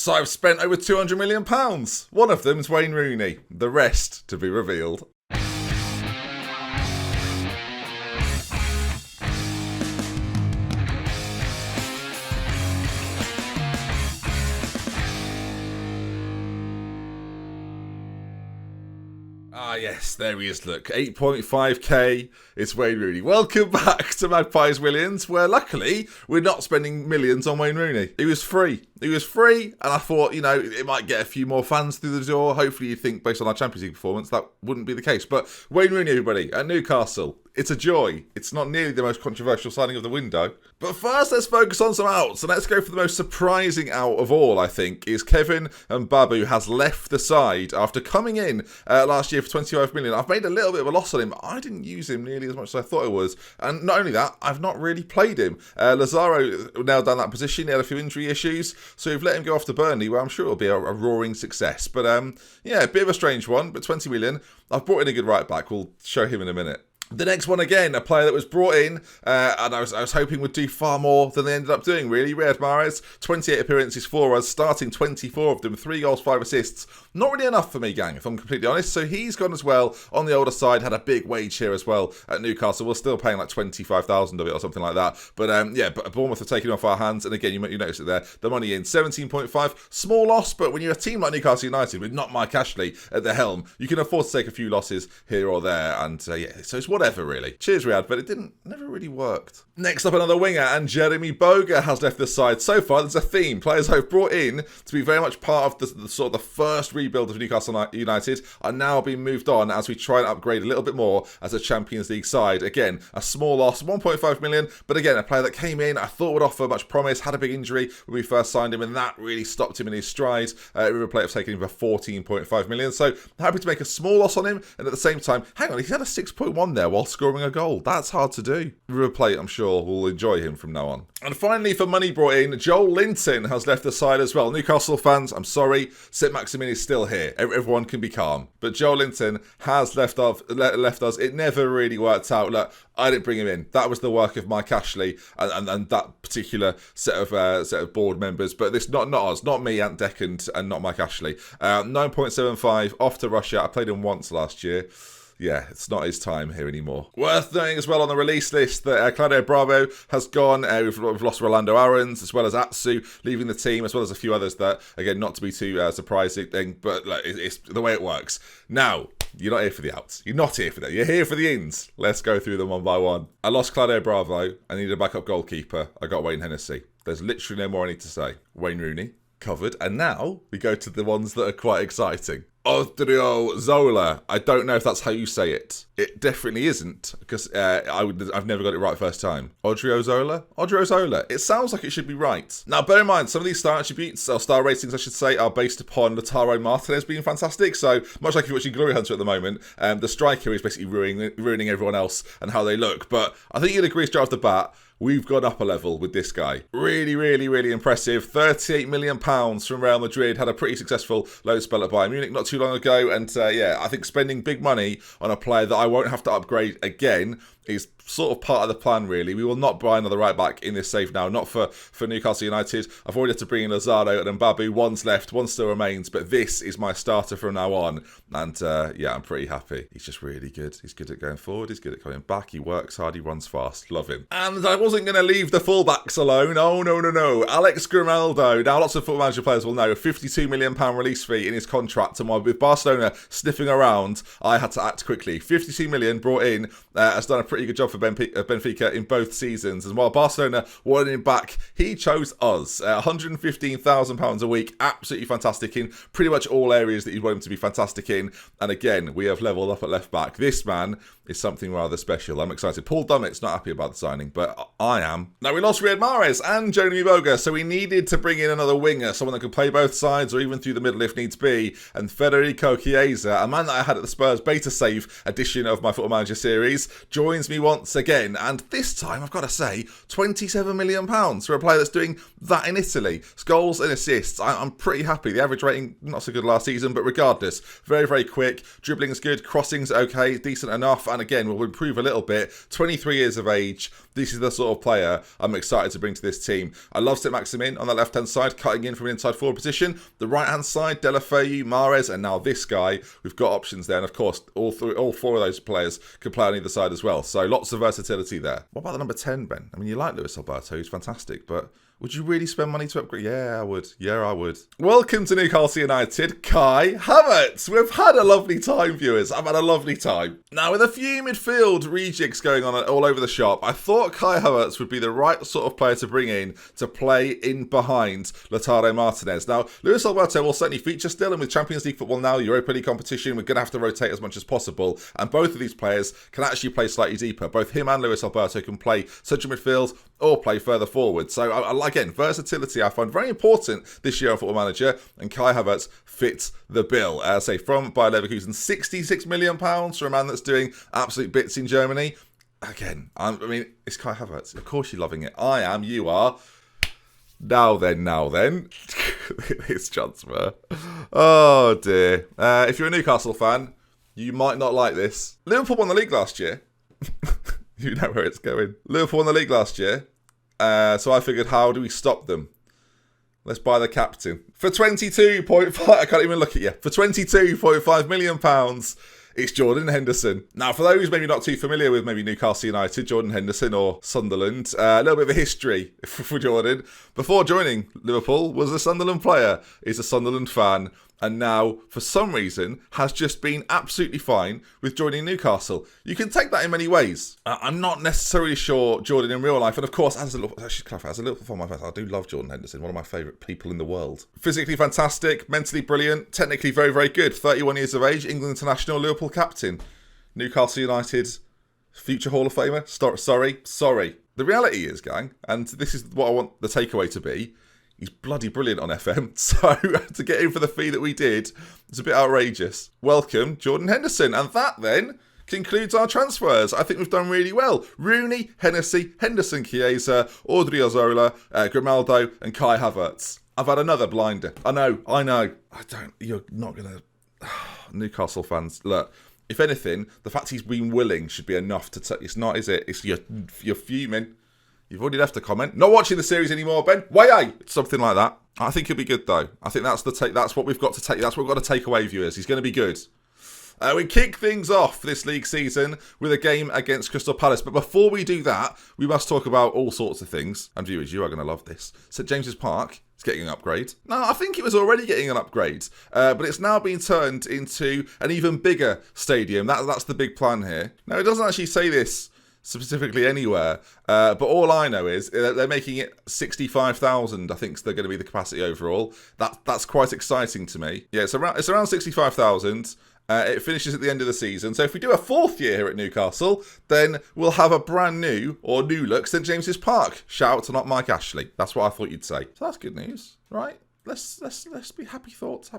So I've spent over £200 million. One of them's Wayne Rooney. The rest to be revealed. Ah, yes, there he is, look. 8.5k, it's Wayne Rooney. Welcome back to MAGPIES Millions, where luckily we're not spending millions on Wayne Rooney. He was free. He was free, and I thought, you know, it might get a few more fans through the door. Hopefully you think, based on our Champions League performance, that wouldn't be the case. But Wayne Rooney, everybody, at Newcastle. It's a joy. It's not nearly the most controversial signing of the window. But first, let's focus on some outs. And let's go for the most surprising out of all, I think, is Kevin Mbabu has left the side after coming in last year for 25 million. I've made a little bit of a loss on him. I didn't use him nearly as much as I thought I was. And not only that, I've not really played him. Lazaro nailed down that position. He had a few injury issues. So we've let him go off to Burnley, where I'm sure it'll be a roaring success. But yeah, a bit of a strange one, but 20 million. I've brought in a good right back. We'll show him in a minute. The next one, again, a player that was brought in and I was hoping would do far more than they ended up doing, really. Riyad Mahrez, 28 appearances for us, starting 24 of them, 3 goals, 5 assists. Not really enough for me, gang, if I'm completely honest. So he's gone as well on the older side, had a big wage here as well at Newcastle. We're still paying like 25,000 of it or something like that. But yeah, but Bournemouth have taken off our hands. And again, you notice it there, the money in, 17.5. Small loss, but when you're a team like Newcastle United with not Mike Ashley at the helm, you can afford to take a few losses here or there. And yeah, so it's whatever, really. Cheers, Riyad, but it never really worked. Next up, another winger, and Jeremy Bogar has left the side. So far, there's a theme. Players I've brought in to be very much part of the sort of the first rebuild of Newcastle United are now being moved on as we try and upgrade a little bit more as a Champions League side. Again, a small loss, 1.5 million, but again, a player that came in, I thought would offer much promise, had a big injury when we first signed him, and that really stopped him in his stride. River Plate have taken him for 14.5 million, so happy to make a small loss on him, and at the same time, hang on, he had a 6.1 there while scoring a goal. That's hard to do. River Plate, I'm sure, will enjoy him from now on. And finally, for money brought in, Joel Linton has left the side as well. Newcastle fans, I'm sorry, St Maximin is still here. Everyone can be calm. But Joel Linton has left us. It never really worked out. Look, I didn't bring him in. That was the work of Mike Ashley and that particular set of board members. But this not us, not me, Ant Deck, and not Mike Ashley. 9.75 off to Russia. I played him once last year. Yeah, it's not his time here anymore. Worth knowing as well on the release list that Claudio Bravo has gone. We've lost Rolando Aarons as well as Atsu leaving the team, as well as a few others that, again, not to be too surprising, but like, it's the way it works. Now, you're not here for the outs. You're not here for that. You're here for the ins. Let's go through them one by one. I lost Claudio Bravo. I needed a backup goalkeeper. I got Wayne Hennessy. There's literally no more I need to say. Wayne Rooney, covered. And now we go to the ones that are quite exciting. Odriozola. I don't know if that's how you say it. It definitely isn't, because I've never got it right first time. Odriozola. It sounds like it should be right. Now, bear in mind, some of these star attributes, or star ratings, I should say, are based upon Lautaro Martinez being fantastic. So, much like if you're watching Glory Hunter at the moment, the striker is basically ruining everyone else and how they look. But I think you'd agree straight off the bat, we've gone up a level with this guy. Really, really, really impressive. £38 million from Real Madrid. Had a pretty successful loan spell at Bayern Munich not too long ago. And yeah, I think spending big money on a player that I won't have to upgrade again is sort of part of the plan, really. We will not buy another right back in this save now, not for Newcastle United. I've already had to bring in Lazaro and Mbabu. One's left, one still remains, but this is my starter from now on. And yeah, I'm pretty happy. He's just really good. He's good at going forward. He's good at coming back. He works hard. He runs fast. Love him. And I wasn't going to leave the fullbacks alone. Oh, no. Alex Grimaldo. Now, lots of Football Manager players will know a £52 million release fee in his contract. And with Barcelona sniffing around, I had to act quickly. 52 million brought in, has done a pretty good job for Benfica in both seasons. And while Barcelona wanted him back, he chose us. £115,000 a week. Absolutely fantastic in pretty much all areas that you'd want him to be fantastic in. And again, we have leveled up at left back. This man is something rather special. I'm excited. Paul Dummett's not happy about the signing, but I am. Now, we lost Riyad Mahrez and Jeremy Bogar, so we needed to bring in another winger, someone that could play both sides or even through the middle if needs be. And Federico Chiesa, a man that I had at the Spurs beta save edition of my Football Manager series, joins joins me once again, and this time I've got to say £27 million for a player that's doing that in Italy. Goals and assists, I'm pretty happy. The average rating, not so good last season, but regardless, very, very quick. Dribbling's good, crossing's okay, decent enough, and again, will improve a little bit. 23 years of age. This is the sort of player I'm excited to bring to this team. I love Saint-Maximin on the left-hand side, cutting in from an inside forward position. The right-hand side, Deulofeu, Mahrez, and now this guy. We've got options there, and of course, all four of those players can play on either side as well. So lots of versatility there. What about the number 10, Ben? I mean, you like Luis Alberto, he's fantastic, but would you really spend money to upgrade? Yeah, I would. Yeah, I would. Welcome to Newcastle United, Kai Havertz. We've had a lovely time, viewers. I've had a lovely time. Now, with a few midfield rejigs going on all over the shop, I thought Kai Havertz would be the right sort of player to bring in to play in behind Lautaro Martinez. Now, Luis Alberto will certainly feature still, and with Champions League football now, Europa League competition, we're going to have to rotate as much as possible. And both of these players can actually play slightly deeper. Both him and Luis Alberto can play central midfield or play further forward. So, again, versatility I find very important this year on Football Manager, and Kai Havertz fits the bill. Say from Bayer Leverkusen, £66 million for a man that's doing absolute bits in Germany. Again, I mean, it's Kai Havertz. Of course you're loving it. I am, you are. Now then. It's transfer. Oh dear. If you're a Newcastle fan, you might not like this. Liverpool won the league last year. You know where it's going. Liverpool won the league last year. So I figured, how do we stop them? Let's buy the captain. For 22.5, I can't even look at you. For £22.5 million, it's Jordan Henderson. Now, for those maybe not too familiar with maybe Newcastle United, Jordan Henderson or Sunderland, a little bit of a history for Jordan. Before joining Liverpool, was a Sunderland player. He's a Sunderland fan. And now, for some reason, has just been absolutely fine with joining Newcastle. You can take that in many ways. I'm not necessarily sure Jordan in real life, and of course, as a Liverpool fan, I do love Jordan Henderson, one of my favourite people in the world. Physically fantastic, mentally brilliant, technically very, very good. 31 years of age, England international, Liverpool captain. Newcastle United, future Hall of Famer. Sorry. The reality is, gang, and this is what I want the takeaway to be, he's bloody brilliant on FM, so to get in for the fee that we did, it's a bit outrageous. Welcome, Jordan Henderson. And that then concludes our transfers. I think we've done really well. Rooney, Hennessy, Henderson, Chiesa, Odriozola, Grimaldo, and Kai Havertz. I've had another blinder. I know. You're not going to... Newcastle fans, look, if anything, the fact he's been willing should be enough to... It's not, is it? It's you're fuming. You've already left a comment. Not watching the series anymore, Ben. Why? Something like that. I think he'll be good though. I think that's that's what we've got to take. That's what we've got to take away, viewers. He's going to be good. We kick things off this league season with a game against Crystal Palace. But before we do that, we must talk about all sorts of things. And viewers, you are going to love this. St James's Park is getting an upgrade. No, I think it was already getting an upgrade. But it's now been turned into an even bigger stadium. That's the big plan here. Now, it doesn't actually say this specifically anywhere, but all I know is they're making it 65,000. I think they're going to be the capacity overall. That's quite exciting to me. Yeah, it's around 65,000. It finishes at the end of the season. So if we do a fourth year here at Newcastle, then we'll have a brand new or new look St James's Park. Shout out to not Mike Ashley. That's what I thought you'd say. So that's good news, right? Let's be happy thoughts.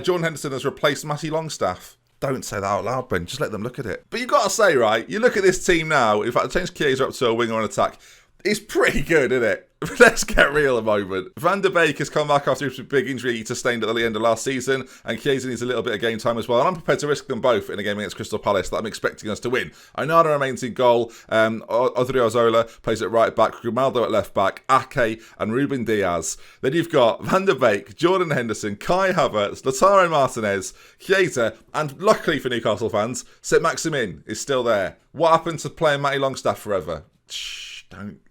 Jordan Henderson has replaced Matty Longstaff. Don't say that out loud, Ben. Just let them look at it. But you've got to say, right, you look at this team now. In fact, change Chiesa up to a winger on attack. It's pretty good, isn't it? Let's get real a moment. Van der Beek has come back after a big injury he sustained at the end of last season, and Chiesa needs a little bit of game time as well. And I'm prepared to risk them both in a game against Crystal Palace that I'm expecting us to win. Onana remains in goal. Odriozola plays at right back. Grimaldo at left back. Ake and Ruben Diaz. Then you've got Van der Beek, Jordan Henderson, Kai Havertz, Lautaro Martinez, Chiesa, and luckily for Newcastle fans, Saint-Maximin is still there. What happened to playing Matty Longstaff forever?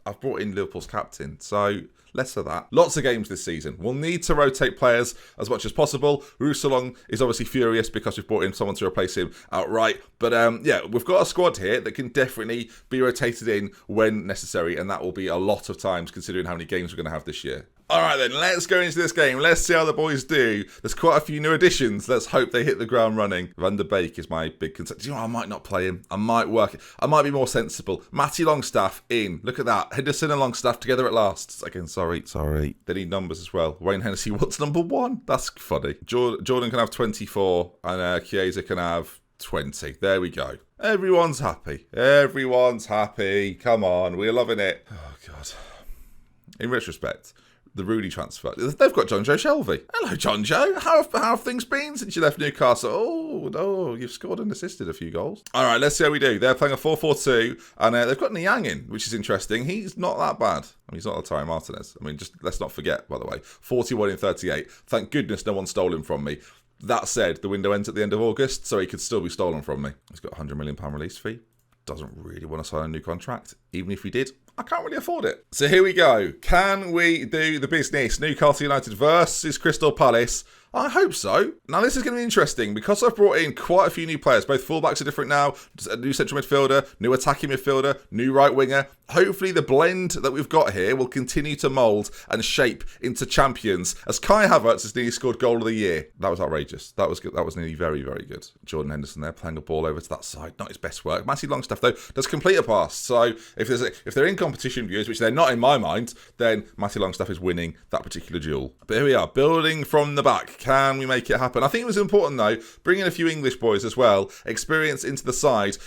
I've brought in Liverpool's captain, so less of that. Lots of games this season. We'll need to rotate players as much as possible. Roussillon is obviously furious because we've brought in someone to replace him outright. But yeah, we've got a squad here that can definitely be rotated in when necessary, and that will be a lot of times considering how many games we're going to have this year. All right then, let's go into this game. Let's see how the boys do. There's quite a few new additions. Let's hope they hit the ground running. Van der Beek is my big concern. Do you know what? I might not play him. I might work it. I might be more sensible. Matty Longstaff in. Look at that. Henderson and Longstaff together at last. Again, sorry. They need numbers as well. Wayne Hennessy wants number 1. That's funny. Jordan can have 24 and Chiesa can have 20. There we go. Everyone's happy. Everyone's happy. Come on, we're loving it. Oh, God. In retrospect, the Rooney transfer. They've got John Joe Shelby. Hello, John Joe. How have things been since you left Newcastle? Oh, you've scored and assisted a few goals. All right, let's see how we do. They're playing a 4-4-2, and they've got Niang in, which is interesting. He's not that bad. I mean, he's not Lautaro Martinez. I mean, just let's not forget, by the way, 41 in 38. Thank goodness no one stole him from me. That said, the window ends at the end of August, so he could still be stolen from me. He's got a £100 million release fee. Doesn't really want to sign a new contract. Even if he did, I can't really afford it. So here we go. Can we do the business? Newcastle United versus Crystal Palace. I hope so. Now, this is going to be interesting because I've brought in quite a few new players. Both fullbacks are different now. A new central midfielder, new attacking midfielder, new right winger. Hopefully, the blend that we've got here will continue to mould and shape into champions. As Kai Havertz has nearly scored goal of the year. That was outrageous. That was good. That was nearly very, very good. Jordan Henderson there playing a ball over to that side. Not his best work. Matty Longstaff, though, does complete a pass. So if they're in competition views, which they're not in my mind, then Matty Longstaff is winning that particular duel. But here we are, building from the back. Can we make it happen? I think it was important, though, bringing a few English boys as well, experience into the side.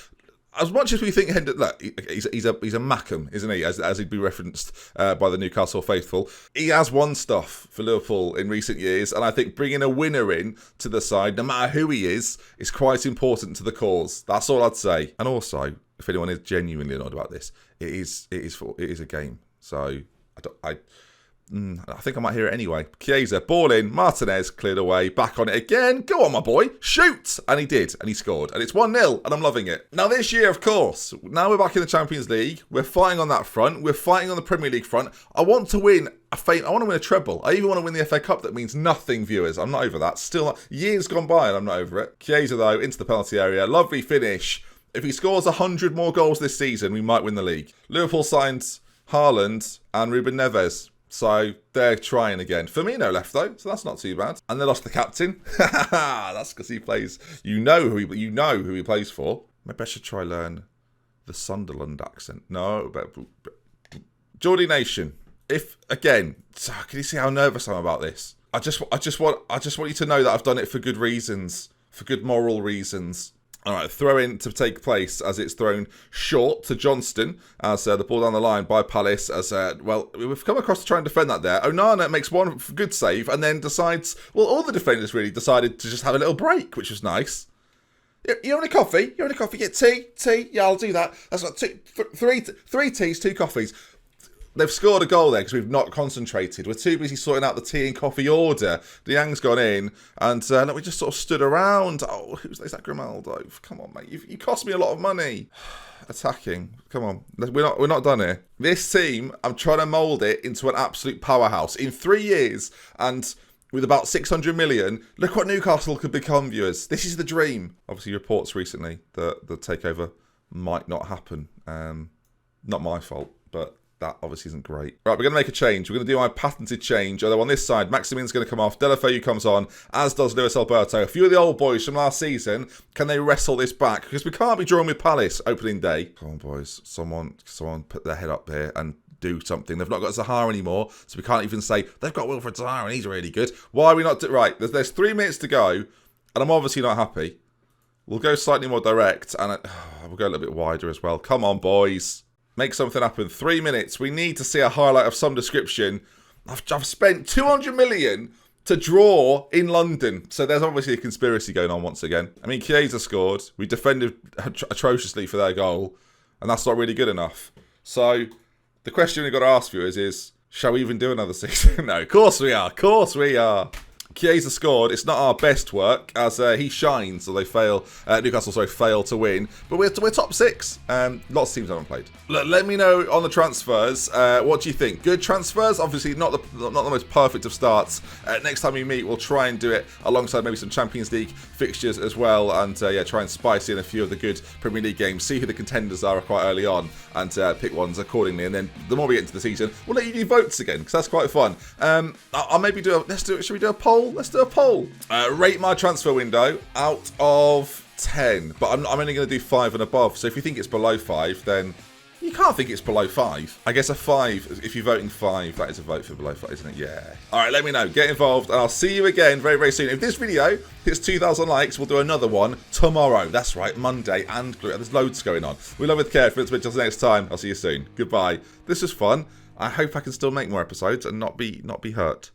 As much as we think look, he's a Mackham, isn't he? As he'd be referenced by the Newcastle faithful. He has won stuff for Liverpool in recent years, and I think bringing a winner in to the side, no matter who he is quite important to the cause. That's all I'd say. And also, if anyone is genuinely annoyed about this, it is a game. So I think I might hear it anyway. Chiesa, ball in, Martinez cleared away, back on it again. Go on, my boy, shoot! And he did, and he scored. And it's 1-0, and I'm loving it. Now this year, of course, now we're back in the Champions League. We're fighting on that front. We're fighting on the Premier League front. I want to win I want to win a treble. I even want to win the FA Cup. That means nothing, viewers. I'm not over that. Still, years gone by, and I'm not over it. Chiesa, though, into the penalty area. Lovely finish. If he scores 100 more goals this season, we might win the league. Liverpool signed Haaland and Ruben Neves. So they're trying again. Firmino left though, so that's not too bad. And they lost the captain. That's because he plays. You know who he plays for. Maybe I should try learn the Sunderland accent. No, but Geordie Nation. If again, can you see how nervous I'm about this? I just want you to know that I've done it for good reasons, for good moral reasons. All right, throw in to take place as it's thrown short to Johnston as the ball down the line by Palace. As we've come across to try and defend that there. Onana makes one good save and then decides. Well, all the defenders really decided to just have a little break, which was nice. You want a coffee? You want a coffee? Yeah, tea. Yeah, I'll do that. That's got three teas, 2 coffees. They've scored a goal there because we've not concentrated. We're too busy sorting out the tea and coffee order. Niang's gone in, and we just sort of stood around. Oh, is that Grimaldo? Come on, mate. You cost me a lot of money. Attacking. Come on. We're not done here. This team, I'm trying to mould it into an absolute powerhouse. In 3 years, and with about 600 million, look what Newcastle could become, viewers. This is the dream. Obviously, reports recently that the takeover might not happen. Not my fault, but that obviously isn't great. Right, we're going to make a change. We're going to do my patented change. Although on this side, Maximin's going to come off. Deulofeu comes on, as does Luis Alberto. A few of the old boys from last season. Can they wrestle this back? Because we can't be drawing with Palace opening day. Come on, boys. Someone put their head up here and do something. They've not got Zaha anymore, so we can't even say, they've got Wilfred Zaha and he's really good. Why are we not... Right, there's 3 minutes to go, and I'm obviously not happy. We'll go slightly more direct, and we'll go a little bit wider as well. Come on, boys. Make something happen. 3 minutes. We need to see a highlight of some description. I've spent 200 million to draw in London. So there's obviously a conspiracy going on once again. I mean, Chiesa scored. We defended atrociously for their goal. And that's not really good enough. So the question we've got to ask viewers is, shall we even do another season? No, of course we are. Of course we are. Chiesa scored. It's not our best work as he shines, so they fail. Newcastle, fail to win. But we're top 6. Lots of teams haven't played. Look, let me know on the transfers. What do you think? Good transfers? Obviously, not the most perfect of starts. Next time we meet, we'll try and do it alongside maybe some Champions League fixtures as well, and try and spice in a few of the good Premier League games. See who the contenders are quite early on, and pick ones accordingly. And then the more we get into the season, we'll let you do votes again because that's quite fun. I'll maybe should we do a poll? Let's do a poll. Rate my transfer window out of 10, but I'm only going to do 5 and above. So if you think it's below 5, then You can't think it's below 5. I guess a 5, if you're voting 5, that is a vote for below 5, isn't it? Yeah. Alright, let me know. Get involved, and I'll see you again very, very soon. If this video hits 2,000 likes, we'll do another one tomorrow. That's right, Monday, and there's loads going on. We love with care. Until next time, I'll see you soon. Goodbye. This was fun. I hope I can still make more episodes and not be hurt.